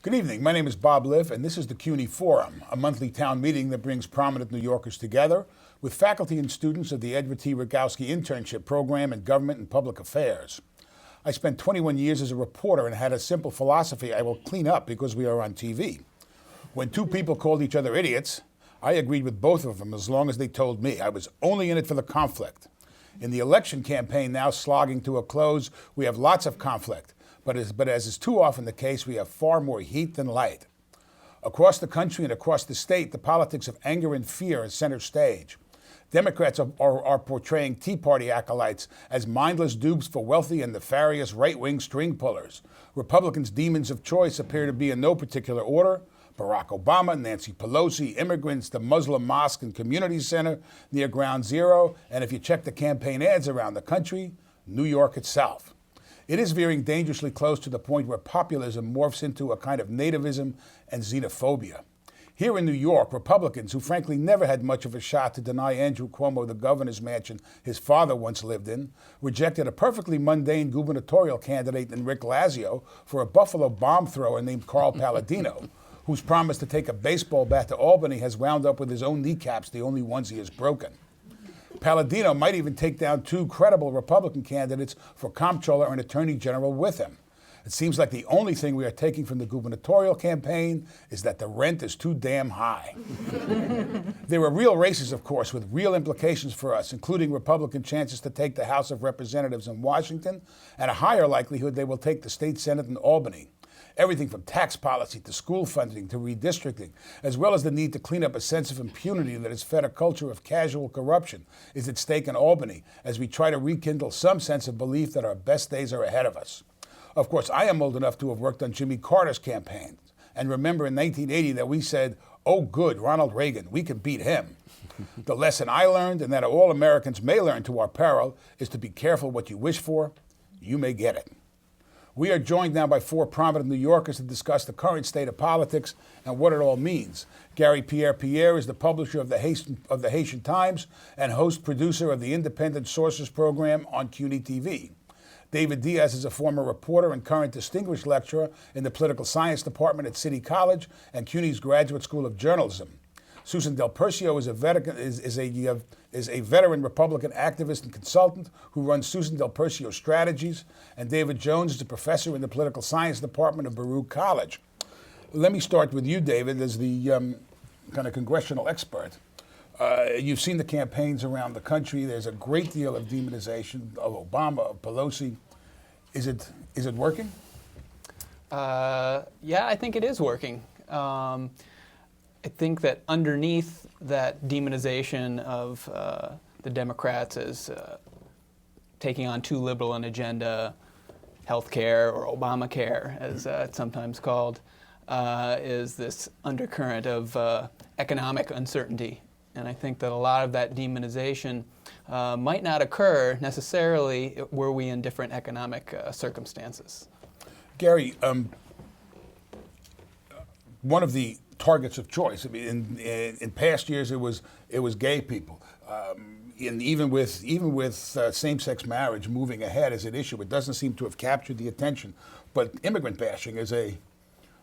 Good evening. My name is Bob Liff, and this is the CUNY Forum, a monthly town meeting that brings prominent New Yorkers together with faculty and students of the Edward T. Rogowsky Internship Program in Government and Public Affairs. I spent 21 years as a reporter and had a simple philosophy: I will clean up because we are on TV. When two people called each other idiots, I agreed with both of them as long as they told me I was only in it for the conflict. In the election campaign now slogging to a close, we have lots of conflict. But as is too often the case, we have far more heat than light. Across the country and across the state, the politics of anger and fear is center stage. Democrats are portraying Tea Party acolytes as mindless dupes for wealthy and nefarious right-wing string pullers. Republicans' demons of choice appear to be in no particular order: Barack Obama, Nancy Pelosi, immigrants, the Muslim mosque and community center near Ground Zero, and if you check the campaign ads around the country, New York itself. It is veering dangerously close to the point where populism morphs into a kind of nativism and xenophobia. Here in New York, Republicans, who frankly never had much of a shot to deny Andrew Cuomo the governor's mansion his father once lived in, rejected a perfectly mundane gubernatorial candidate in Rick Lazio for a Buffalo bomb thrower named Carl Palladino, whose promise to take a baseball bat to Albany has wound up with his own kneecaps, the only ones he has broken. Palladino might even take down two credible Republican candidates for comptroller and attorney general with him. It seems like the only thing we are taking from the gubernatorial campaign is that the rent is too damn high. There are real races, of course, with real implications for us, including Republican chances to take the House of Representatives in Washington and a higher likelihood they will take the state Senate in Albany. Everything from tax policy to school funding to redistricting, as well as the need to clean up a sense of impunity that has fed a culture of casual corruption, is at stake in Albany as we try to rekindle some sense of belief that our best days are ahead of us. Of course, I am old enough to have worked on Jimmy Carter's campaign and remember in 1980 that we said, "Oh good, Ronald Reagan, we can beat him." The lesson I learned, and that all Americans may learn to our peril, is to be careful what you wish for. You may get it. We are joined now by four prominent New Yorkers to discuss the current state of politics and what it all means. Gary Pierre-Pierre is the publisher of the Haitian Times and host-producer of the Independent Sources program on CUNY TV. David Diaz is a former reporter and current distinguished lecturer in the political science department at City College and CUNY's Graduate School of Journalism. Susan Del Percio is a veteran Republican activist and consultant who runs Susan Del Percio Strategies, and David Jones is a professor in the political science department of Baruch College. Let me start with you, David, as the kind of congressional expert. You've seen the campaigns around the country. There's a great deal of demonization of Obama, of Pelosi. Is it working? Yeah, I think it is working. I think that underneath that demonization of the Democrats as taking on too liberal an agenda, health care or Obamacare, as it's sometimes called, is this undercurrent of economic uncertainty. And I think that a lot of that demonization might not occur necessarily were we in different economic circumstances. Gary, one of the targets of choice. I mean, in past years, it was gay people. And even with same-sex marriage moving ahead as an issue, it doesn't seem to have captured the attention. But immigrant bashing is a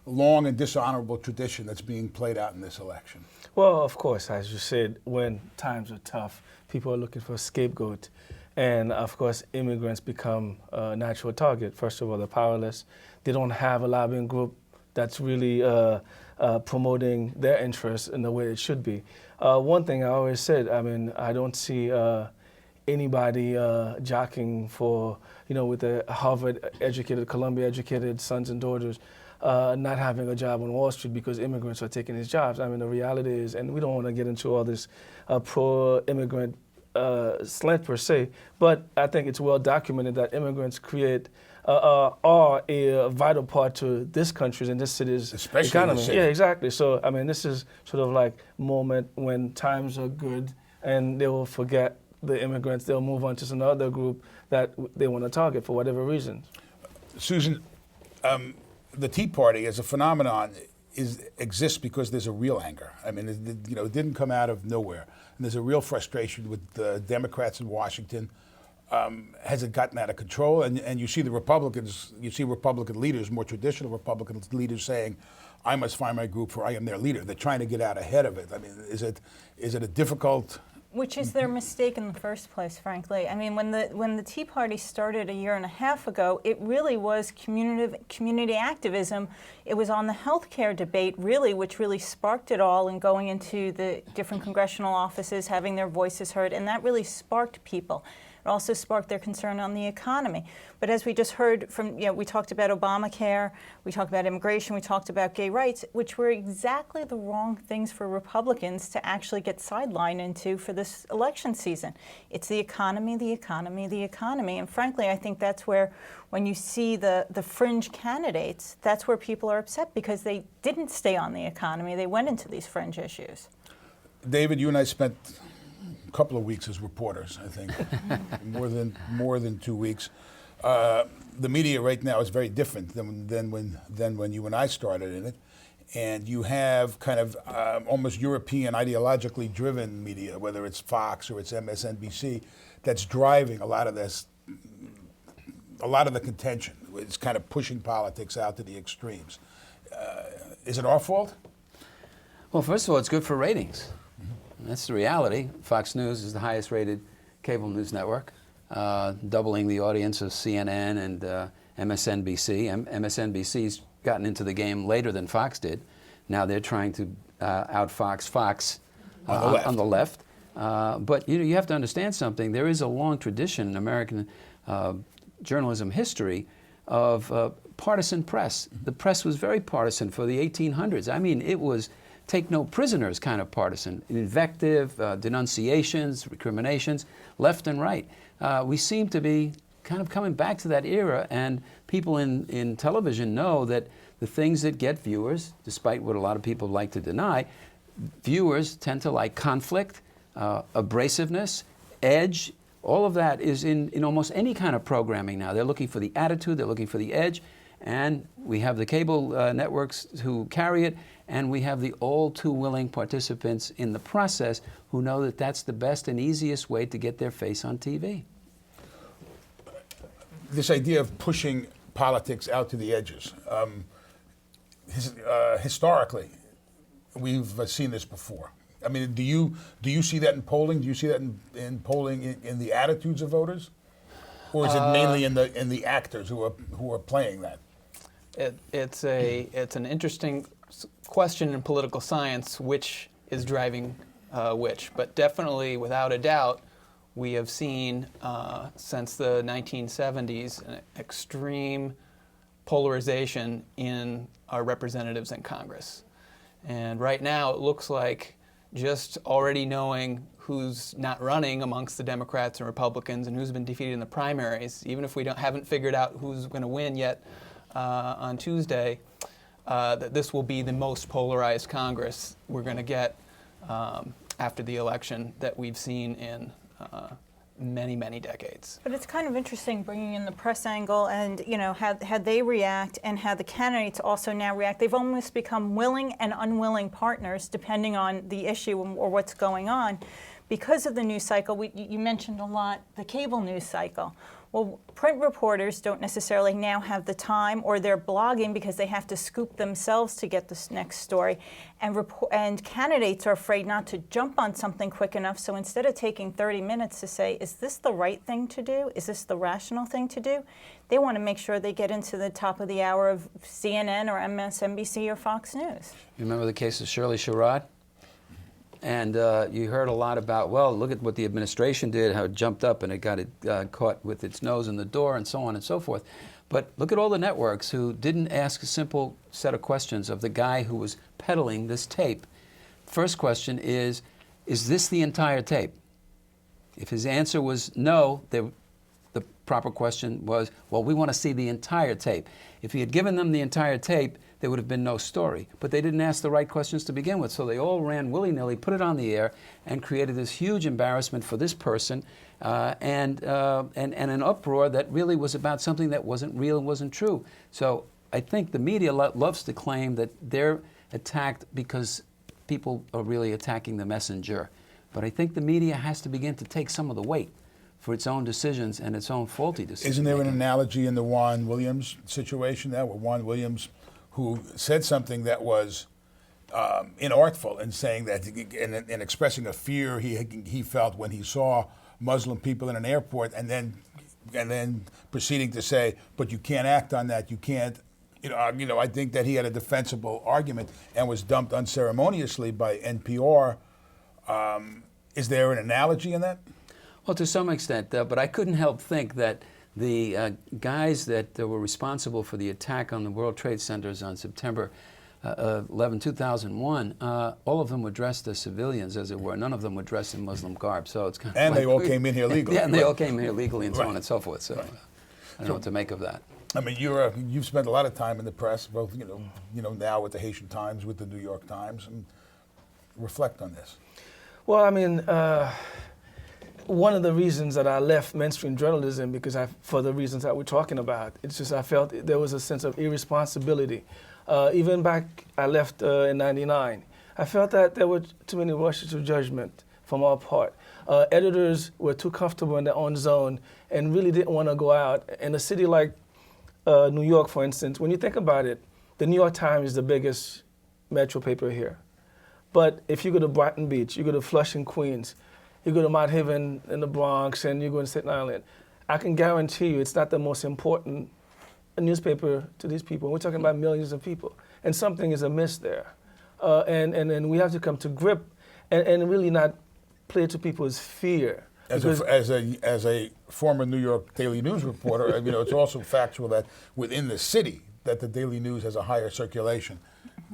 long and dishonorable tradition that's being played out in this election. Well, of course, as you said, when times are tough, people are looking for a scapegoat. And of course, immigrants become a natural target. First of all, they're powerless. They don't have a lobbying group that's really promoting their interests in the way it should be. One thing I always said, I mean, I don't see anybody jockeying for, with the Harvard-educated, Columbia-educated sons and daughters not having a job on Wall Street because immigrants are taking his jobs. I mean, the reality is, and we don't want to get into all this pro-immigrant slant per se, but I think it's well documented that immigrants are a vital part to this country's and this city's economy. Yeah, exactly. So, I mean, this is sort of like a moment when times are good and they will forget the immigrants. They'll move on to some other group that they want to target for whatever reason. Susan, the Tea Party as a phenomenon exists because there's a real anger. I mean, it didn't come out of nowhere. And there's a real frustration with the Democrats in Washington Has it gotten out of control? And you see the Republicans, you see Republican leaders, more traditional Republican leaders saying, I must find my group for I am their leader. They're trying to get out ahead of it. I mean, is it a difficult... Which is their mistake in the first place, frankly. I mean, when the Tea Party started a year and a half ago, it really was community activism. It was on the healthcare debate, really, which really sparked it all, and going into the different congressional offices, having their voices heard, and that really sparked people. It also sparked their concern on the economy. But as we just heard from, we talked about Obamacare, we talked about immigration, we talked about gay rights, which were exactly the wrong things for Republicans to actually get sidelined into for this election season. It's the economy, the economy, the economy. And frankly, I think that's where, when you see the fringe candidates, that's where people are upset, because they didn't stay on the economy. They went into these fringe issues. David, you and I spent a couple of weeks as reporters, I think, more than 2 weeks. The media right now is very different than when you and I started in it, and you have kind of almost European ideologically driven media, whether it's Fox or it's MSNBC, that's driving a lot of this, a lot of the contention. It's kind of pushing politics out to the extremes. Is it our fault? Well, first of all, it's good for ratings. That's the reality. Fox News is the highest rated cable news network, doubling the audience of CNN and MSNBC. MSNBC's gotten into the game later than Fox did. Now they're trying to outfox Fox on the left. But you have to understand something. There is a long tradition in American journalism history of partisan press. The press was very partisan for the 1800s. I mean, it was take no prisoners kind of partisan, invective, denunciations, recriminations, left and right. We seem to be kind of coming back to that era, and people in television know that the things that get viewers, despite what a lot of people like to deny, viewers tend to like conflict, abrasiveness, edge. All of that is in almost any kind of programming now. They're looking for the attitude, they're looking for the edge, and we have the cable networks who carry it, and we have the all too willing participants in the process who know that that's the best and easiest way to get their face on TV. This idea of pushing politics out to the edges. Historically, we've seen this before. I mean, do you see that in polling? Do you see that in polling in the attitudes of voters, or is it mainly in the actors who are playing that? It's an interesting question in political science, which is driving which. But definitely, without a doubt, we have seen since the 1970s an extreme polarization in our representatives in Congress. And right now, it looks like just already knowing who's not running amongst the Democrats and Republicans and who's been defeated in the primaries, even if we haven't figured out who's going to win yet on Tuesday, that this will be the most polarized Congress we're going to get after the election that we've seen in many, many decades. But it's kind of interesting bringing in the press angle, and how they react and how the candidates also now react. They've almost become willing and unwilling partners depending on the issue or what's going on. Because of the news cycle, you mentioned a lot the cable news cycle. Well, print reporters don't necessarily now have the time, or they're blogging because they have to scoop themselves to get this next story. And candidates are afraid not to jump on something quick enough, so instead of taking 30 minutes to say, is this the right thing to do? Is this the rational thing to do? They want to make sure they get into the top of the hour of CNN or MSNBC or Fox News. You remember the case of Shirley Sherrod? And you heard a lot about, well, look at what the administration did, how it jumped up and it got caught with its nose in the door and so on and so forth. But look at all the networks who didn't ask a simple set of questions of the guy who was peddling this tape. First question is this the entire tape? If his answer was no, the proper question was, well, we want to see the entire tape. If he had given them the entire tape, there would have been no story. But they didn't ask the right questions to begin with, so they all ran willy-nilly, put it on the air, and created this huge embarrassment for this person, and an uproar that really was about something that wasn't real and wasn't true. So I think the media loves to claim that they're attacked because people are really attacking the messenger. But I think the media has to begin to take some of the weight for its own decisions and its own faulty decisions. Isn't there an analogy in the Juan Williams situation there, where Juan Williams, who said something that was inartful in saying that, in expressing a fear he felt when he saw Muslim people in an airport, and then proceeding to say, but you can't act on that, you can't. I think that he had a defensible argument and was dumped unceremoniously by NPR. Is there an analogy in that? Well, to some extent, but I couldn't help think that the guys that were responsible for the attack on the World Trade Centers on September 11, 2001, all of them were dressed as civilians, as it were. None of them were dressed in Muslim garb. So it's kind of and they all came in here legally. Yeah, and they all came in here legally, and so on and so forth. So Right. I don't know what to make of that. I mean, you've spent a lot of time in the press, both now with the Haitian Times, with the New York Times, and reflect on this. Well, I mean, one of the reasons that I left mainstream journalism, because for the reasons that we're talking about, it's just I felt there was a sense of irresponsibility. Even back, I left in '99. I felt that there were too many rushes to judgment from our part. Editors were too comfortable in their own zone and really didn't want to go out. In a city like New York, for instance, when you think about it, the New York Times is the biggest metro paper here. But if you go to Brighton Beach, you go to Flushing, Queens, you go to Mount Haven in the Bronx, and you go to Staten Island, I can guarantee you it's not the most important newspaper to these people. We're talking about millions of people, and something is amiss there. And we have to come to grip and really not play to people's fear. As a former New York Daily News reporter, it's also factual that within the city, that the Daily News has a higher circulation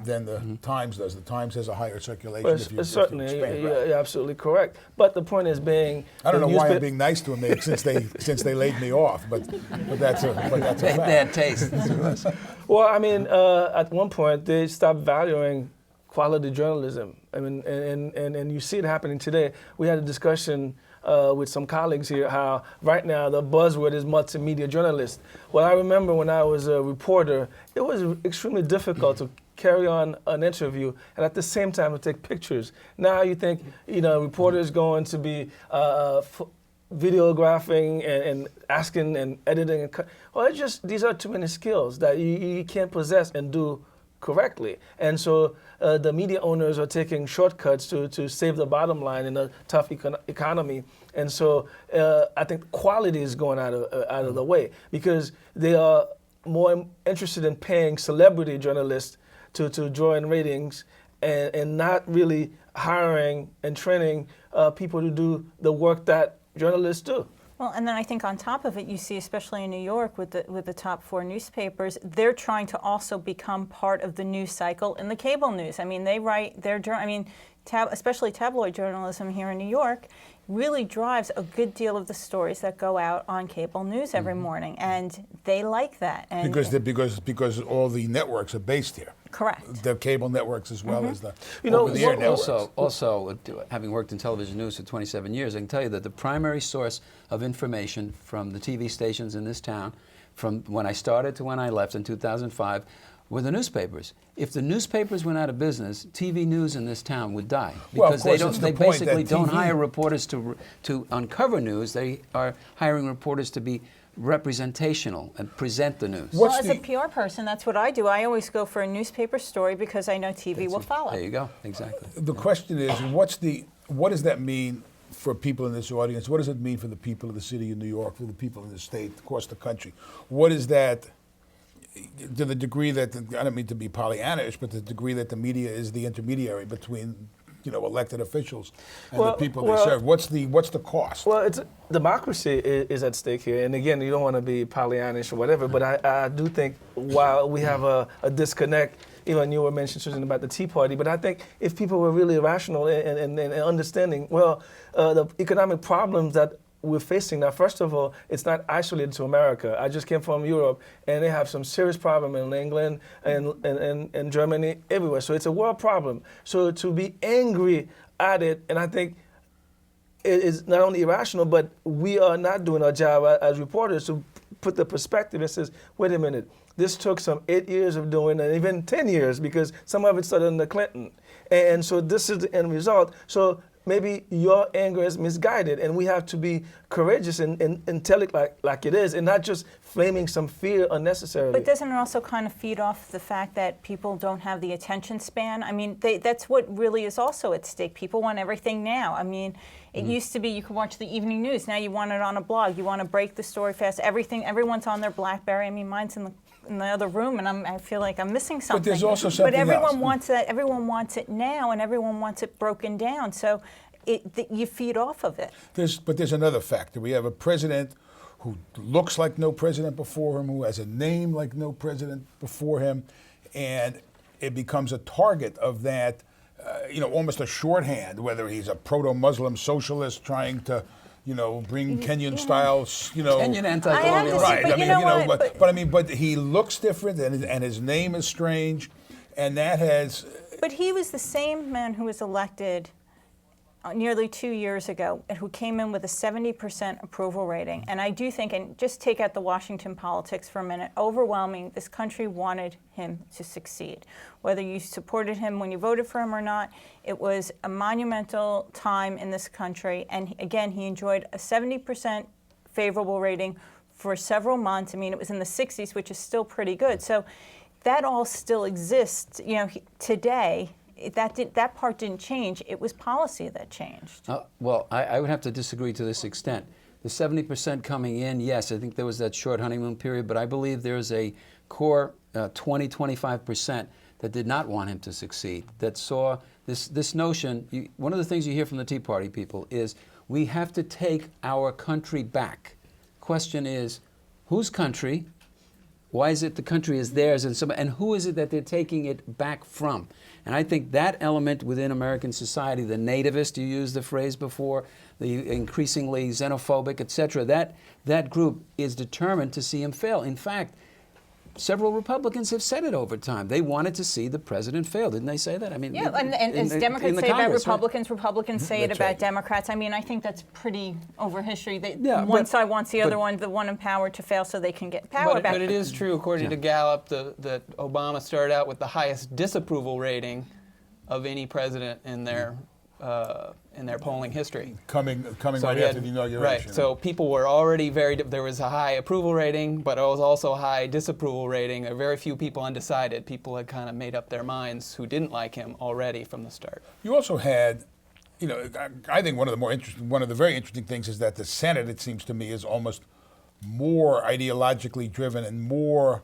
than the Times does. The Times has a higher circulation. Well, certainly, you're absolutely correct. But the point is being, I don't know why I'm being nice to them since they laid me off, but that's a fact. Bad taste. Well, I mean, at one point they stopped valuing quality journalism. I mean, and you see it happening today. We had a discussion with some colleagues here how right now the buzzword is multimedia journalist. Well, I remember when I was a reporter, it was extremely difficult to carry on an interview and at the same time to take pictures. Now you think, a reporter is going to be videographing and asking and editing. Well, these are too many skills that you can't possess and do correctly. And so the media owners are taking shortcuts to save the bottom line in a tough economy. And so I think quality is going out of the way because they are more interested in paying celebrity journalists to draw in ratings and not really hiring and training people to do the work that journalists do. Well, and then I think on top of it, you see, especially in New York with the top 4 newspapers, they're trying to also become part of the news cycle in the cable news. I mean, they write especially tabloid journalism here in New York really drives a good deal of the stories that go out on cable news every morning, and they like that. And because all the networks are based here. Correct. The cable networks as well as the over-the-air networks. Also, having worked in television news for 27 years, I can tell you that the primary source of information from the TV stations in this town, from when I started to when I left in 2005, were the newspapers. If the newspapers went out of business, TV news in this town would die because they basically don't hire reporters to uncover news. They are hiring reporters to be representational and present the news. Well, as a PR person, that's what I do. I always go for a newspaper story because I know TV will follow. There you go. Exactly. The question is, what does that mean for people in this audience? What does it mean for the people of the city of New York, for the people in the state, across the country? What is that? To the degree that, I don't mean to be Pollyannish, but the degree that the media is the intermediary between, elected officials and the people they serve. What's the cost? Well, democracy is at stake here, and again, you don't want to be Pollyannish or whatever, but I do think while we have a disconnect, and you were mentioning Susan about the Tea Party, but I think if people were really rational and understanding, the economic problems that we're facing now, first of all, it's not isolated to America. I just came from Europe, and they have some serious problem in England and Germany, everywhere. So it's a world problem. So to be angry at it, and I think it is not only irrational, but we are not doing our job as reporters to put the perspective and says, wait a minute, this took some 8 years of doing, and even 10 years, because some of it started under Clinton. And so this is the end result. So maybe your anger is misguided, and we have to be courageous and tell it like it is, and not just flaming some fear unnecessarily. But doesn't it also kind of feed off the fact that people don't have the attention span? I mean, that's what really is also at stake. People want everything now. I mean, it used to be you could watch the evening news. Now you want it on a blog. You want to break the story fast. Everyone's on their BlackBerry. I mean, mine's in the other room, and I feel like I'm missing something. But there's also something But everyone else. wants that. Everyone wants it now, and everyone wants it broken down. So you feed off of it. But there's another factor. We have a president who looks like no president before him, who has a name like no president before him, and it becomes a target of that, almost a shorthand, whether he's a proto-Muslim socialist trying to, bring Kenyan styles, Kenyan anti-colonial. Right. But but he looks different, and his name is strange, and that has. But he was the same man who was elected nearly 2 years ago, and who came in with a 70% approval rating. And I do think, and just take out the Washington politics for a minute, overwhelming, this country wanted him to succeed. Whether you supported him when you voted for him or not, it was a monumental time in this country. And again, he enjoyed a 70% favorable rating for several months. I mean, it was in the 60s, which is still pretty good. So that all still exists, today. That part didn't change. It was policy that changed. Well, I would have to disagree to this extent. The 70% coming in, yes, I think there was that short honeymoon period, but I believe there's a core 25% that did not want him to succeed, that saw this notion. One of the things you hear from the Tea Party people is we have to take our country back. Question is, whose country? Why is it the country is theirs, and who is it that they're taking it back from? And I think that element within American society, the nativist, you used the phrase before, the increasingly xenophobic, etc., that group is determined to see him fail. In fact, several Republicans have said it over time. They wanted to see the president fail. Didn't they say that? I mean, yeah, and as Democrats say about Republicans, Republicans say it about Democrats. I mean, I think that's pretty over history. One side wants the one in power to fail so they can get power back. But it is true, according to Gallup, that Obama started out with the highest disapproval rating of any president in their polling history. Coming right after the inauguration. Right. So people were already there was a high approval rating, but it was also a high disapproval rating. There were very few people undecided. People had kind of made up their minds who didn't like him already from the start. You also had, I think one of the very interesting things is that the Senate, it seems to me, is almost more ideologically driven and more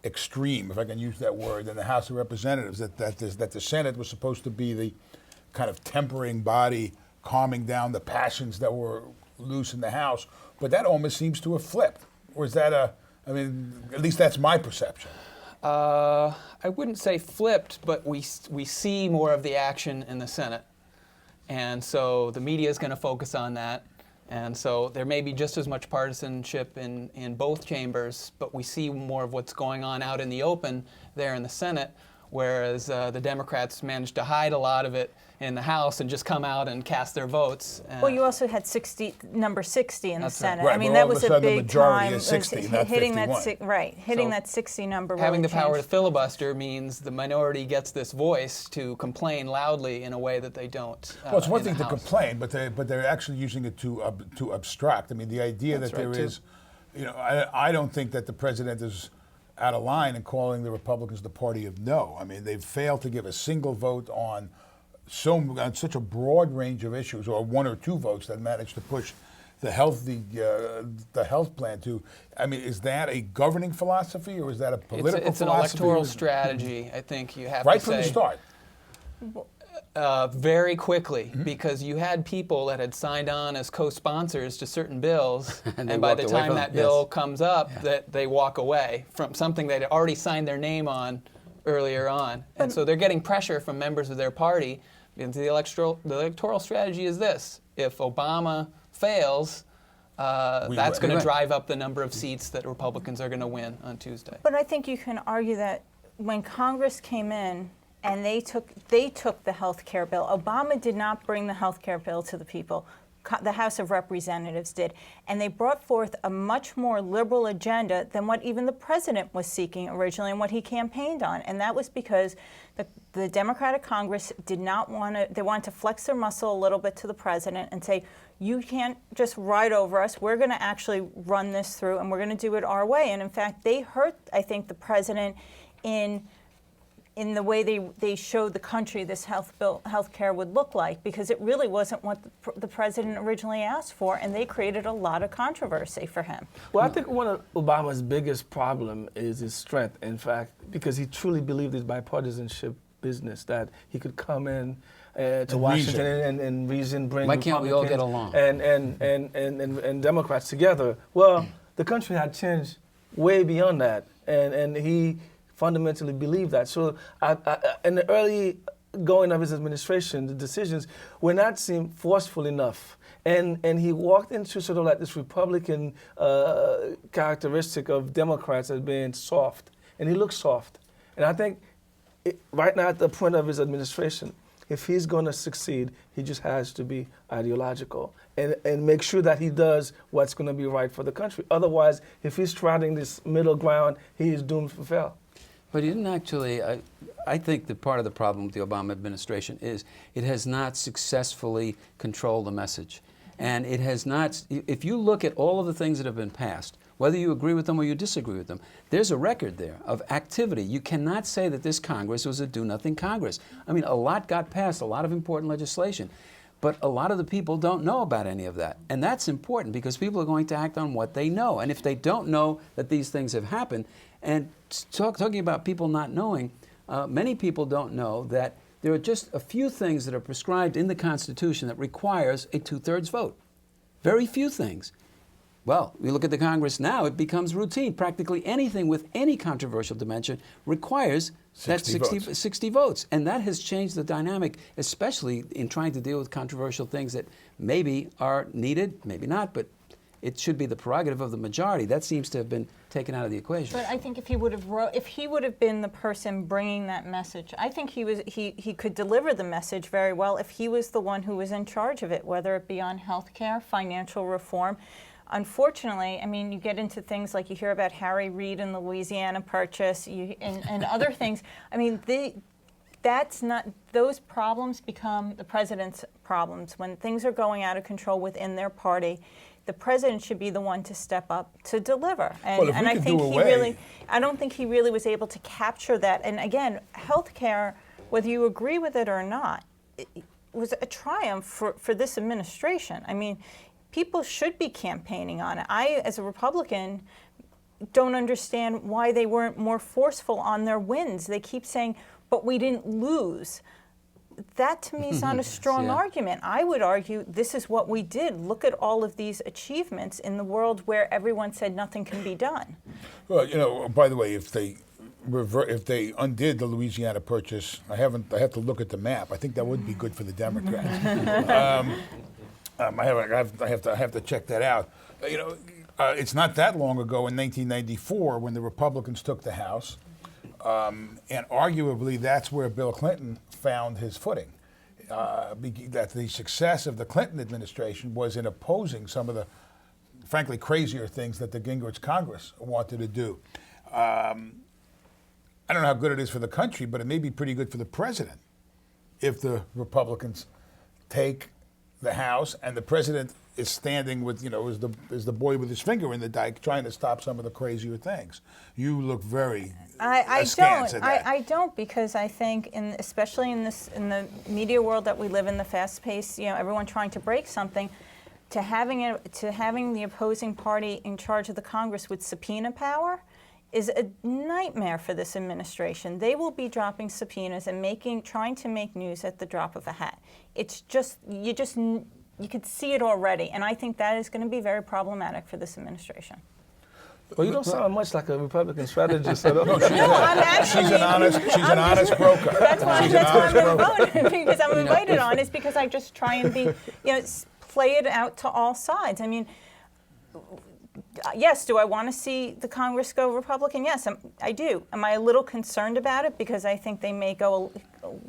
extreme, if I can use that word, than the House of Representatives. That the Senate was supposed to be the kind of tempering body, calming down the passions that were loose in the House, but that almost seems to have flipped. Or is that at least that's my perception. I wouldn't say flipped, but we see more of the action in the Senate. And so the media is going to focus on that. And so there may be just as much partisanship in both chambers, but we see more of what's going on out in the open there in the Senate, whereas the Democrats managed to hide a lot of it in the House and just come out and cast their votes. Well, you also had number 60 in the Senate. Right, I mean, but that all of was a sudden a the big majority time. is 60, not hitting 51. Hitting that 60 number. Having really the power to changed. filibuster means the minority gets this voice to complain loudly in a way that they don't. Well, it's one in the thing to House. complain, but they're actually using it to obstruct. I mean, the idea That's that there right, too. is, I don't think that the president is out of line in calling the Republicans the party of no. I mean, they've failed to give a single vote on such a broad range of issues, or one or two votes that managed to push the health plan to. I mean, is that a governing philosophy, or is that a political it's an philosophy? electoral strategy, I think you have Right to from the say. start. Very quickly, because you had people that had signed on as co-sponsors to certain bills, And and they by the walked away time from that it, bill yes. comes up, that they walk away from something they'd already signed their name on earlier on. And so they're getting pressure from members of their party. And the electoral strategy is this: if Obama fails, that's going to drive up the number of seats that Republicans are going to win on Tuesday. But I think you can argue that when Congress came in and they took the health care bill, Obama did not bring the health care bill to the people. the House of Representatives did. And they brought forth a much more liberal agenda than what even the president was seeking originally and what he campaigned on. And that was because the Democratic Congress did not want to, they wanted to flex their muscle a little bit to the president and say, you can't just ride over us. We're going to actually run this through, and we're going to do it our way. And in fact, they hurt, I think, the president in the way they showed the country this health care would look like, because it really wasn't what the president originally asked for, and they created a lot of controversy for him. Well, I think one of Obama's biggest problem is his strength, in fact, because he truly believed his bipartisanship business, that he could come in to Washington and reason, bring Why can't we all get along? And Democrats together. Well, the country had changed way beyond that, and he fundamentally believed that. So in the early going of his administration, the decisions were not seen forceful enough. And he walked into sort of like this Republican characteristic of Democrats as being soft. And he looked soft. And I think right now at the point of his administration, if he's going to succeed, he just has to be ideological and make sure that he does what's going to be right for the country. Otherwise, if he's treading this middle ground, he is doomed to fail. But he didn't actually, I think that part of the problem with the Obama administration is it has not successfully controlled the message. And it has not, if you look at all of the things that have been passed, whether you agree with them or you disagree with them, there's a record there of activity. You cannot say that this Congress was a do-nothing Congress. I mean, a lot got passed, a lot of important legislation. But a lot of the people don't know about any of that. And that's important because people are going to act on what they know. And if they don't know that these things have happened, and talking about people not knowing, many people don't know that there are just a few things that are prescribed in the Constitution that requires a 2/3 vote. Very few things. Well, we look at the Congress now, it becomes routine. Practically anything with any controversial dimension requires 60 votes. And that has changed the dynamic, especially in trying to deal with controversial things that maybe are needed, maybe not, but it should be the prerogative of the majority. That seems to have been taken out of the equation. But I think if he would have been the person bringing that message, I think he could deliver the message very well if he was the one who was in charge of it, whether it be on health care, financial reform. Unfortunately, I mean, you get into things like you hear about Harry Reid and the Louisiana Purchase and other things. I mean, those problems become the president's problems. When things are going out of control within their party, the president should be the one to step up to deliver. And, well, I think I don't think he really was able to capture that. And again, healthcare, whether you agree with it or not, it was a triumph for this administration. I mean, people should be campaigning on it. I, as a Republican, don't understand why they weren't more forceful on their wins. They keep saying, but we didn't lose. That, to me, is not a strong argument. I would argue this is what we did. Look at all of these achievements in the world where everyone said nothing can be done. Well, you know, by the way, if they undid the Louisiana Purchase, I have to look at the map. I think that would be good for the Democrats. I have to check that out. You know, it's not that long ago in 1994 when the Republicans took the House, and arguably that's where Bill Clinton found his footing. That the success of the Clinton administration was in opposing some of the, frankly, crazier things that the Gingrich Congress wanted to do. I don't know how good it is for the country, but it may be pretty good for the president if the Republicans take the House and the president is standing with, you know, is the boy with his finger in the dike trying to stop some of the crazier things. You look very askance at that. I don't, because I think, especially in the media world that we live in, the fast-paced, you know, everyone trying to break something, to having the opposing party in charge of the Congress with subpoena power is a nightmare for this administration. They will be dropping subpoenas and trying to make news at the drop of a hat. It's just you could see it already, and I think that is going to be very problematic for this administration. Well, you don't sound much like a Republican strategist at all. No, she's an honest broker. That's why I'm going to vote, because I'm invited on, is because I just try and be, you know, play it out to all sides. I mean, yes, do I want to see the Congress go Republican? Yes, I do. Am I a little concerned about it because I think they may go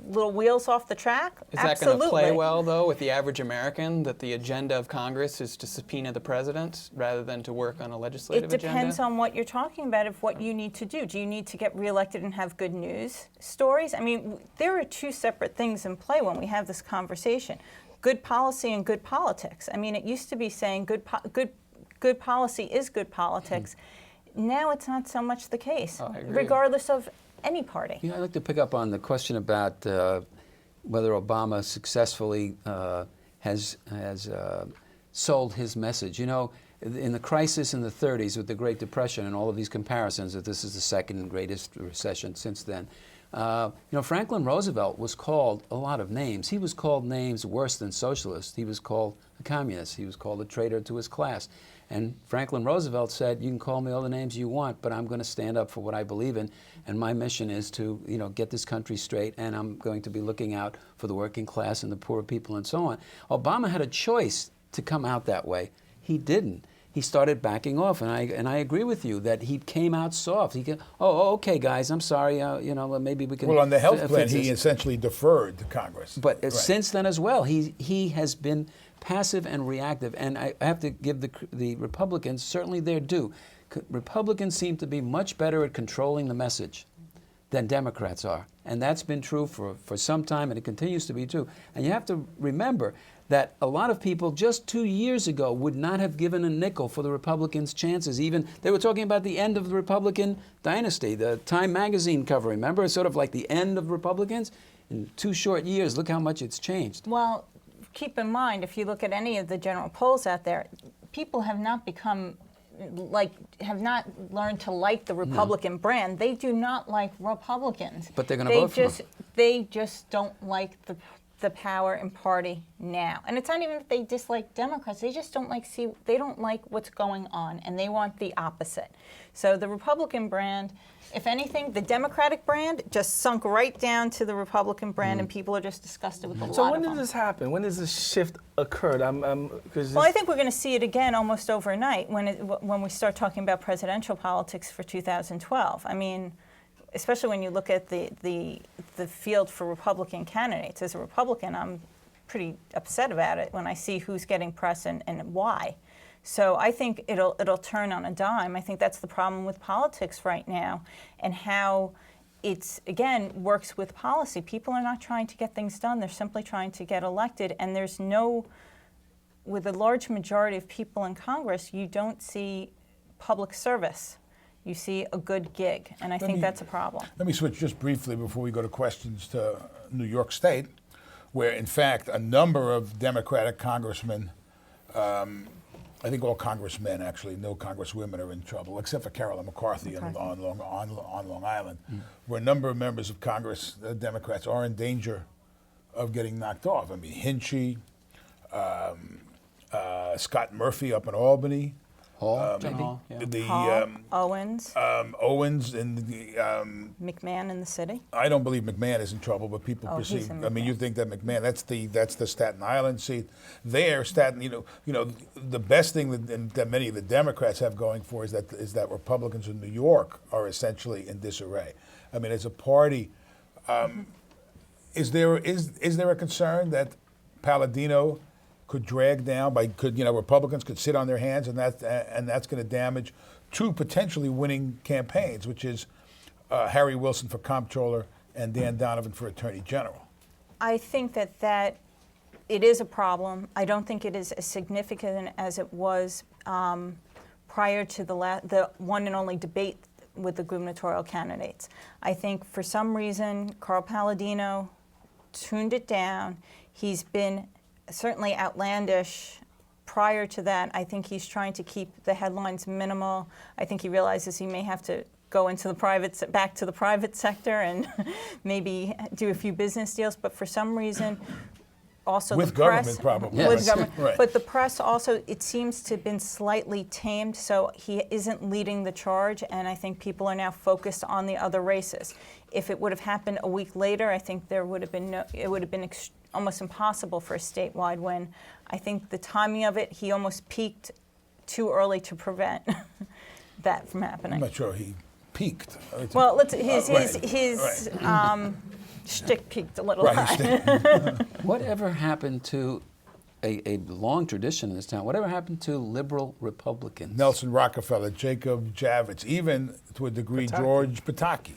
little wheels off the track? Is that going to play well, though, with the average American, that the agenda of Congress is to subpoena the president rather than to work on a legislative agenda? It depends on what you're talking about, of what you need to do. Do you need to get reelected and have good news stories? I mean, there are two separate things in play when we have this conversation. Good policy and good politics. I mean, it used to be saying good policy is good politics. Now it's not so much the case, regardless of any party. I'd like to pick up on the question about whether Obama successfully has sold his message. You know, in the crisis in the 30s with the Great Depression and all of these comparisons that this is the second greatest recession since then, Franklin Roosevelt was called a lot of names. He was called names worse than socialist. He was called a communist. He was called a traitor to his class. And Franklin Roosevelt said, you can call me all the names you want, but I'm going to stand up for what I believe in. And my mission is to, get this country straight, and I'm going to be looking out for the working class and the poor people and so on. Obama had a choice to come out that way. He didn't. He started backing off, and I agree with you that he came out soft. He okay, guys, I'm sorry, maybe we can. Well, on the health plan, he essentially deferred to Congress. But since then as well, he has been passive and reactive, and I have to give the Republicans certainly their due. Republicans seem to be much better at controlling the message than Democrats are, and that's been true for some time, and it continues to be true. And you have to remember that a lot of people just 2 years ago would not have given a nickel for the Republicans' chances. Even they were talking about the end of the Republican dynasty. The Time magazine cover, remember, it's sort of like the end of Republicans. In 2 short years, look how much it's changed. Well, keep in mind, if you look at any of the general polls out there, people have not learned to like the Republican brand. They do not like Republicans. But they're going to vote for them. They just don't like the power and party now. And it's not even that they dislike Democrats. They just don't like what's going on, and they want the opposite. So the Republican brand, if anything, the Democratic brand just sunk right down to the Republican brand, and people are just disgusted with a lot of them. So when did this happen? When does this shift occurred? Well, I think we're going to see it again almost overnight when we start talking about presidential politics for 2012. I mean, especially when you look at the field for Republican candidates. As a Republican, I'm pretty upset about it when I see who's getting press and why. So I think it'll turn on a dime. I think that's the problem with politics right now, and how it's, again, works with policy. People are not trying to get things done. They're simply trying to get elected, and with a large majority of people in Congress, you don't see public service. You see a good gig, and I think that's a problem. Let me switch just briefly before we go to questions to New York State, where, in fact, a number of Democratic congressmen, I think all congressmen, actually, no congresswomen are in trouble, except for Carolyn McCarthy on Long Island, where a number of members of Congress, Democrats, are in danger of getting knocked off. I mean, Hinchey, Scott Murphy up in Albany, Owens. Owens and McMahon in the city. I don't believe McMahon is in trouble, but people perceive. I mean, you think that McMahon? That's the Staten Island seat. There, Staten. The best thing that many of the Democrats have going for is that Republicans in New York are essentially in disarray. I mean, as a party, is there a concern that Palladino could drag down Republicans could sit on their hands, and that's going to damage two potentially winning campaigns, which is Harry Wilson for comptroller and Dan Donovan for attorney general? I think that it is a problem. I don't think it is as significant as it was prior to the one and only debate with the gubernatorial candidates. I think for some reason Carl Palladino tuned it down. He's been certainly outlandish prior to that. I think he's trying to keep the headlines minimal. I think he realizes he may have to go into back to the private sector and maybe do a few business deals. But for some reason, also with the press, government probably. Yes. With government, Right. But the press also, it seems to have been slightly tamed. So he isn't leading the charge, and I think people are now focused on the other races. If it would have happened a week later, I think it would have been almost impossible for a statewide win. I think the timing of it, he almost peaked too early to prevent that from happening. I'm not sure he peaked. Well, shtick peaked a little Right. high. Whatever happened to a long tradition in this town? Whatever happened to liberal Republicans? Nelson Rockefeller, Jacob Javits, even to a degree Pataki. George Pataki,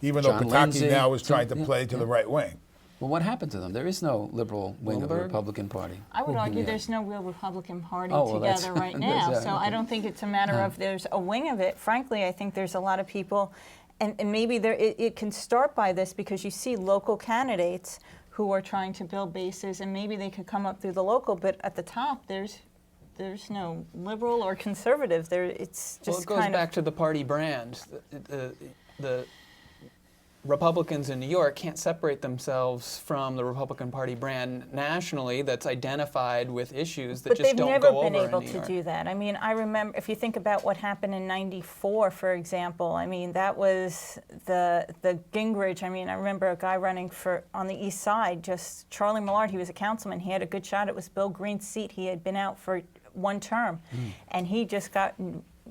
even John though Pataki Lindsay, now is trying to yeah, play to the right wing. Well, what happened to them? There is no liberal wing of the Willenberg? Republican Party. I would argue Yeah. there's no real Republican Party Oh, well, that's- together right that's, now. So I okay. don't think it's a matter of there's a wing of it. Frankly, I think there's a lot of people, and maybe it can start by this because you see local candidates who are trying to build bases, and maybe they could come up through the local, but at the top, there's no liberal or conservative. It's just Well, it goes kind back of. to the party brand. The Republicans in New York can't separate themselves from the Republican Party brand nationally that's identified with issues that But just they've don't never go been over able in New to York. do that. I mean, I remember, if you think about what happened in '94, for example, I mean, that was the Gingrich. I mean, I remember a guy running on the East Side, just Charlie Millard. He was a councilman. He had a good shot. It was Bill Green's seat. He had been out for one term, and he just got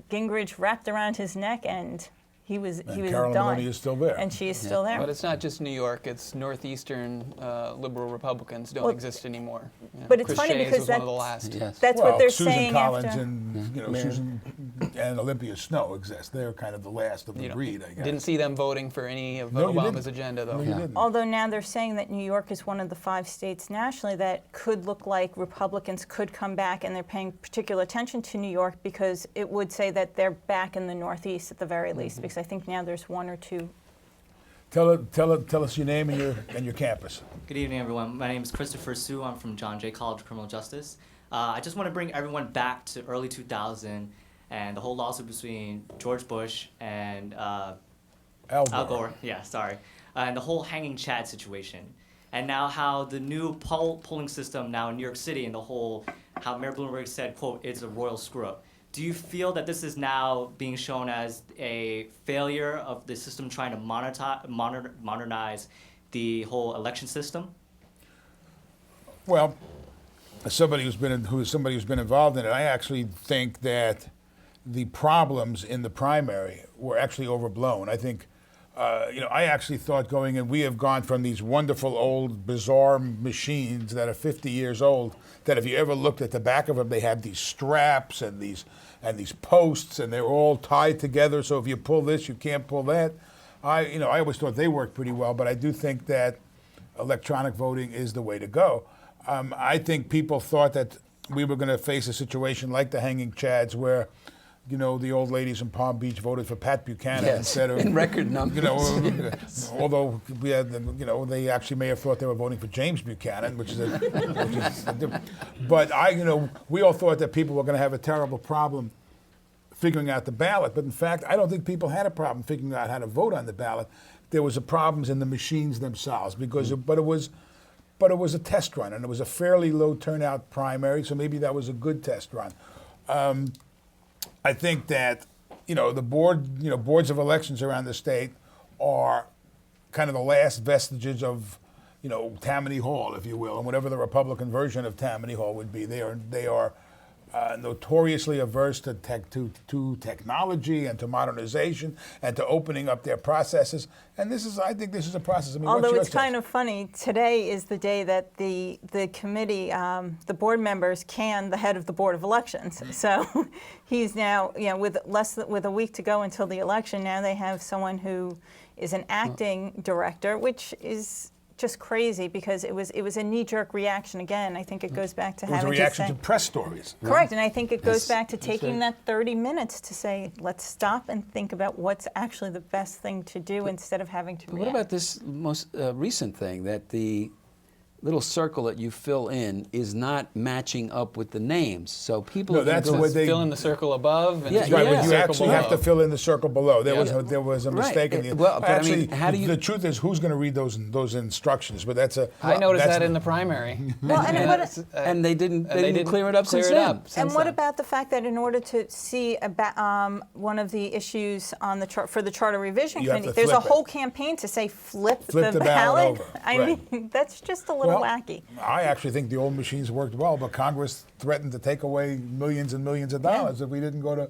Gingrich wrapped around his neck, and he was Carolyn done. Maloney is still there. And she is still there. But it's not just New York, it's northeastern liberal Republicans don't Well, exist anymore. You know, but it's Chris funny Shays because was one of the last. Yes. That's well, what they're Susan saying Collins after. and Susan and Olympia Snow exist. They're kind of the last of the You know, breed, I guess. didn't see them voting for any of No, you Obama's didn't. agenda, though. No, you Yeah. didn't. Although now they're saying that New York is one of the 5 states nationally that could look like Republicans could come back, and they're paying particular attention to New York because it would say that they're back in the Northeast at the very least, because I think now there's 1 or 2. Tell us your name and your campus. Good evening, everyone. My name is Christopher Su. I'm from John Jay College of Criminal Justice. I just want to bring everyone back to early 2000 and the whole lawsuit between George Bush and Al Al Gore. Yeah, sorry. And the whole hanging Chad situation. And now how the new polling system now in New York City and the whole, how Mayor Bloomberg said, quote, it's a royal screw-up. Do you feel that this is now being shown as a failure of the system trying to modernize the whole election system? Well, as somebody who's been involved in it, I actually think that the problems in the primary were actually overblown. I think, I actually thought going in, we have gone from these wonderful old bizarre machines that are 50 years old, that if you ever looked at the back of them, they have these straps and these posts, and they're all tied together. So if you pull this, you can't pull that. I always thought they worked pretty well, but I do think that electronic voting is the way to go. I think people thought that we were going to face a situation like the hanging Chads, where the old ladies in Palm Beach voted for Pat Buchanan Yes, instead of in record numbers. Although we had, they actually may have thought they were voting for James Buchanan, but we all thought that people were going to have a terrible problem figuring out the ballot. But in fact, I don't think people had a problem figuring out how to vote on the ballot. There was problems in the machines themselves but it was a test run, and it was a fairly low turnout primary, so maybe that was a good test run. I think that, the boards of elections around the state are kind of the last vestiges of, Tammany Hall, if you will, and whatever the Republican version of Tammany Hall would be. They are notoriously averse to technology and to modernization and to opening up their processes. And I think this is a process. I mean, Although what's it's your kind of funny, today is the day that the committee, the board members can the head of the Board of Elections. So he's now, with a week to go until the election, now they have someone who is an acting director, which is just crazy because it was a knee-jerk reaction. Again, I think it goes back to It was a having reaction to to say, press stories. correct, and I think it goes Yes, back to that's taking right. that 30 minutes to say, let's stop and think about what's actually the best thing to do instead of having to What react. about this most recent thing, that the little circle that you fill in is not matching up with the names? So people No, are gonna that's go- the way they- Fill in the circle above and Yeah, fill Right, in but the you circle actually below. have to fill in the circle below. There Yeah. was a Right. mistake in the. Well, but I mean, actually, how do you- the truth is, who's going to read those instructions? But that's a. I noticed that's that in the primary. Well, and Yeah, what- it's- and they didn't clear it up clear since it then. up And since what then. about the fact that in order to see about one of the issues on the for the Charter Revision You have Committee, to there's a flip it. whole campaign to say flip the ballot over. I Right. mean, that's just a little wacky. I actually think the old machines worked well, but Congress threatened to take away millions and millions of dollars if we didn't go to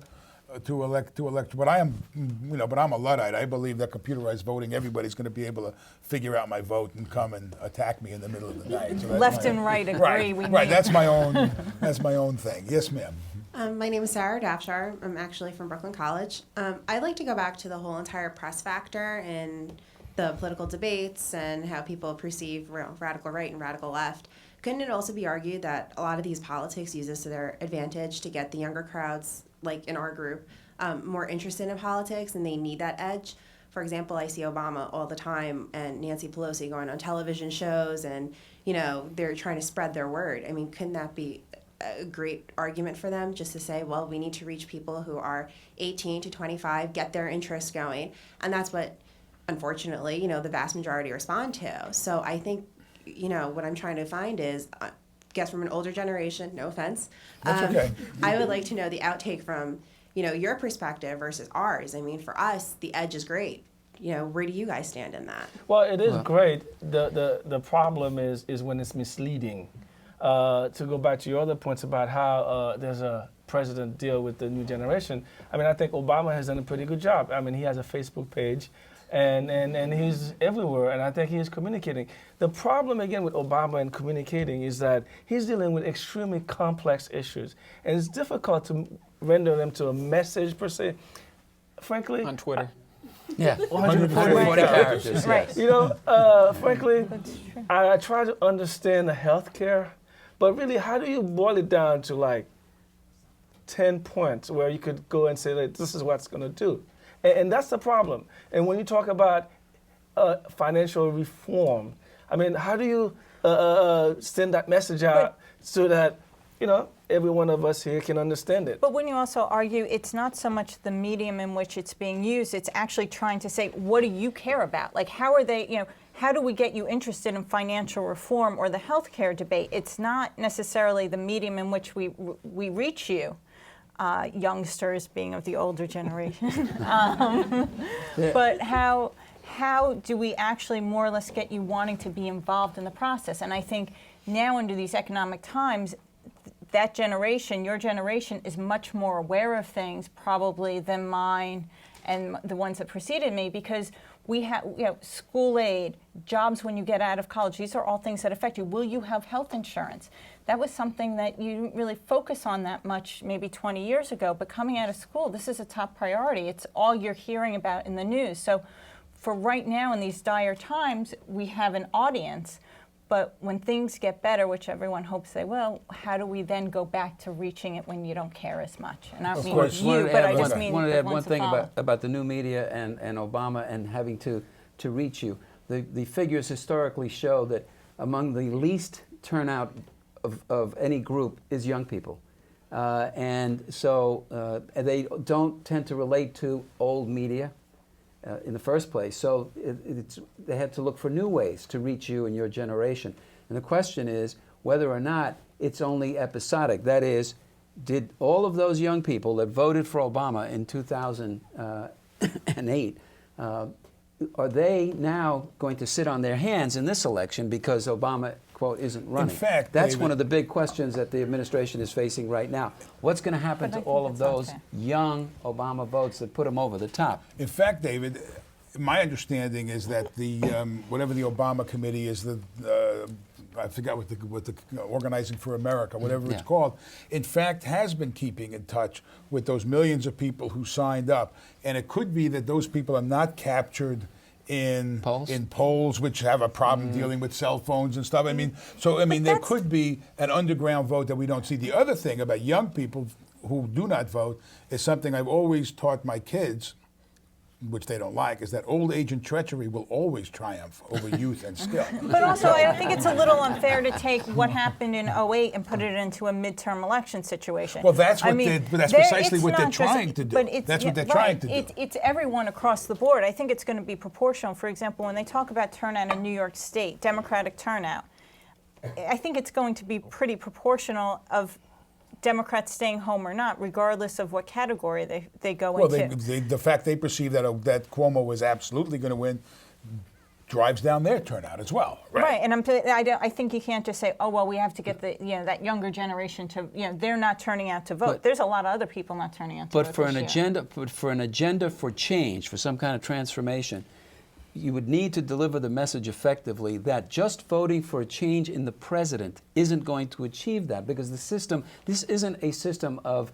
to elect. But I am, but I'm a Luddite. I believe that computerized voting, everybody's going to be able to figure out my vote and come and attack me in the middle of the night. So Left and right agree. Right, We right. need. That's my own. That's my own thing. Yes, ma'am. My name is Sarah Dafshar. I'm actually from Brooklyn College. I'd like to go back to the whole entire press factor and the political debates and how people perceive radical right and radical left. Couldn't it also be argued that a lot of these politics use this to their advantage to get the younger crowds, like in our group, more interested in politics, and they need that edge? For example, I see Obama all the time and Nancy Pelosi going on television shows, and they're trying to spread their word. I mean, couldn't that be a great argument for them, just to say, well, we need to reach people who are 18 to 25, get their interest going, and that's what, unfortunately, the vast majority respond to. So I think, what I'm trying to find is, guess from an older generation, no offense. That's okay. I would like to know the outtake from, your perspective versus ours. I mean, for us, the edge is great. Where do you guys stand in that? Well, it is great. The problem is when it's misleading. To go back to your other points about how there's a president deal with the new generation, I mean, I think Obama has done a pretty good job. I mean, he has a Facebook page, and he's everywhere, and I think he is communicating. The problem, again, with Obama and communicating is that he's dealing with extremely complex issues, and it's difficult to render them to a message, per se. Frankly, On Twitter. Yeah, 140 140 characters. Right. Yes. Frankly, That's true. I try to understand the healthcare, but really, how do you boil it down to like 10 points where you could go and say that this is what's going to do? And that's the problem. And when you talk about financial reform, I mean, how do you send that message out so that, every one of us here can understand it? But wouldn't you also argue it's not so much the medium in which it's being used, it's actually trying to say, what do you care about? Like, how are they, how do we get you interested in financial reform or the healthcare debate? It's not necessarily the medium in which we reach you, youngsters being of the older generation. But how do we actually more or less get you wanting to be involved in the process? And I think now under these economic times, that generation, your generation, is much more aware of things probably than mine and the ones that preceded me, because we have, school aid, jobs when you get out of college. These are all things that affect you. Will you have health insurance? That was something that you didn't really focus on that much maybe 20 years ago, but coming out of school, this is a top priority. It's all you're hearing about in the news. So for right now in these dire times, we have an audience. But when things get better, which everyone hopes they will, how do we then go back to reaching it when you don't care as much? And I don't mean you, but I just mean wanted to the add one ones that thing follow. about the new media and Obama and having to reach you. The figures historically show that among the least turnout of any group is young people. And so they don't tend to relate to old media in the first place. So they had to look for new ways to reach you and your generation. And the question is whether or not it's only episodic. That is, did all of those young people that voted for Obama in 2008, are they now going to sit on their hands in this election because Obama, quote, isn't running? In fact, that's David, one of the big questions that the administration is facing right now. What's going to happen But I to think all of that's those unfair. young Obama votes that put him over the top? In fact, David, my understanding is that the whatever the Obama committee is, I forgot what the Organizing for America, whatever it's Yeah. called, in fact has been keeping in touch with those millions of people who signed up. And it could be that those people are not captured in polls, which have a problem dealing with cell phones and stuff. I mean, there could be an underground vote that we don't see. The other thing about young people who do not vote is something I've always taught my kids, which they don't like, is that old age and treachery will always triumph over youth and skill. But also, I think it's a little unfair to take what happened in 2008 and put it into a midterm election situation. Well, that's what but that's precisely it's what they're not just- trying to do. but it's- That's what they're right. trying to do. It's everyone across the board. I think it's going to be proportional. For example, when they talk about turnout in New York State, Democratic turnout, I think it's going to be pretty proportional of Democrats staying home or not, regardless of what category they go Well, into. the fact they perceive that Cuomo was absolutely going to win drives down their turnout as well. Right, and I think you can't just say, oh well, we have to get the that younger generation to they're not turning out to vote. But there's a lot of other people not turning out to vote. But for an this year. agenda for change, for some kind of transformation, you would need to deliver the message effectively that just voting for a change in the president isn't going to achieve that, because the system, this isn't a system of,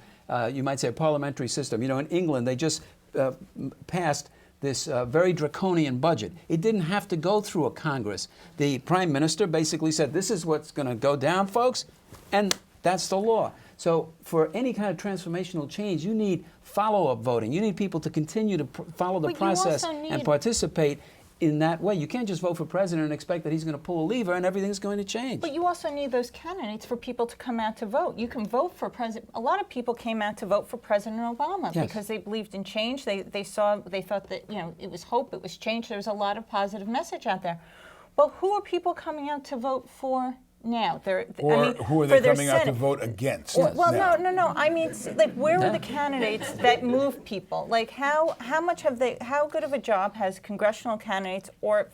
you might say, a parliamentary system. You know, in England, they just passed this very draconian budget. It didn't have to go through a Congress. The prime minister basically said, this is what's going to go down, folks, and that's the law. So for any kind of transformational change, you need follow-up voting. You need people to continue to follow the process and participate in that way. You can't just vote for president and expect that he's going to pull a lever and everything's going to change. But you also need those candidates for people to come out to vote. You can vote for president. A lot of people came out to vote for President Obama because they believed in change. They thought that it was hope, it was change. There was a lot of positive message out there. But who are people coming out to vote for now? Who are they coming out to vote against? No. I mean, like, where are the candidates that move people? Like, how good of a job has congressional candidates or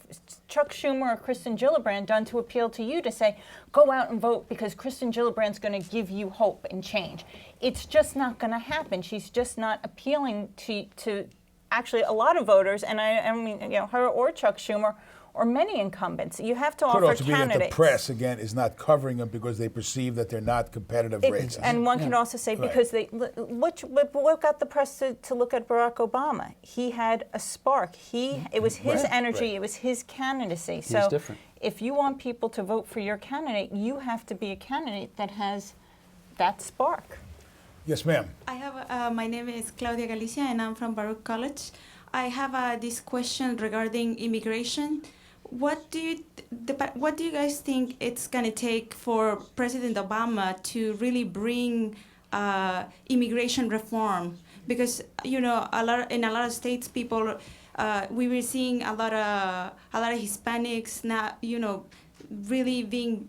Chuck Schumer or Kristen Gillibrand done to appeal to you to say, go out and vote because Kristen Gillibrand's going to give you hope and change? It's just not going to happen. She's just not appealing to actually a lot of voters, and I mean, her or Chuck Schumer, or many incumbents. You have to offer candidates. Could also be that the press, again, is not covering them because they perceive that they're not competitive races. And one can also say, because what got the press to look at Barack Obama? He had a spark. It was his energy. It was his candidacy. So if you want people to vote for your candidate, you have to be a candidate that has that spark. Yes, ma'am. I have. My name is Claudia Galicia, and I'm from Baruch College. I have this question regarding immigration. What do you guys think it's going to take for President Obama to really bring immigration reform? Because in a lot of states, people we were seeing a lot of Hispanics now really being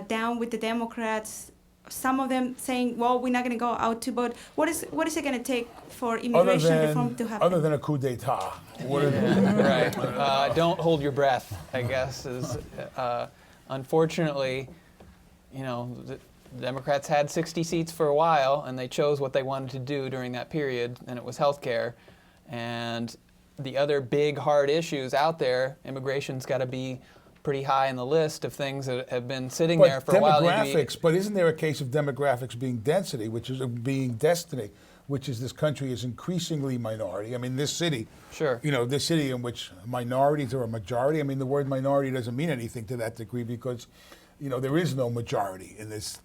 down with the Democrats. Some of them saying, well, we're not going to go out to vote. What is it going to take for immigration reform to happen? Other than a coup d'etat. Right. Don't hold your breath, I guess. Unfortunately, the Democrats had 60 seats for a while, and they chose what they wanted to do during that period, and it was health care. And the other big, hard issues out there, immigration's got to be pretty high in the list of things that have been sitting there for a while. But isn't there a case of demographics being density, which is being destiny, which is this country is increasingly minority? I mean, this city, this city in which minorities are a majority. I mean, the word minority doesn't mean anything to that degree because, there is no majority in this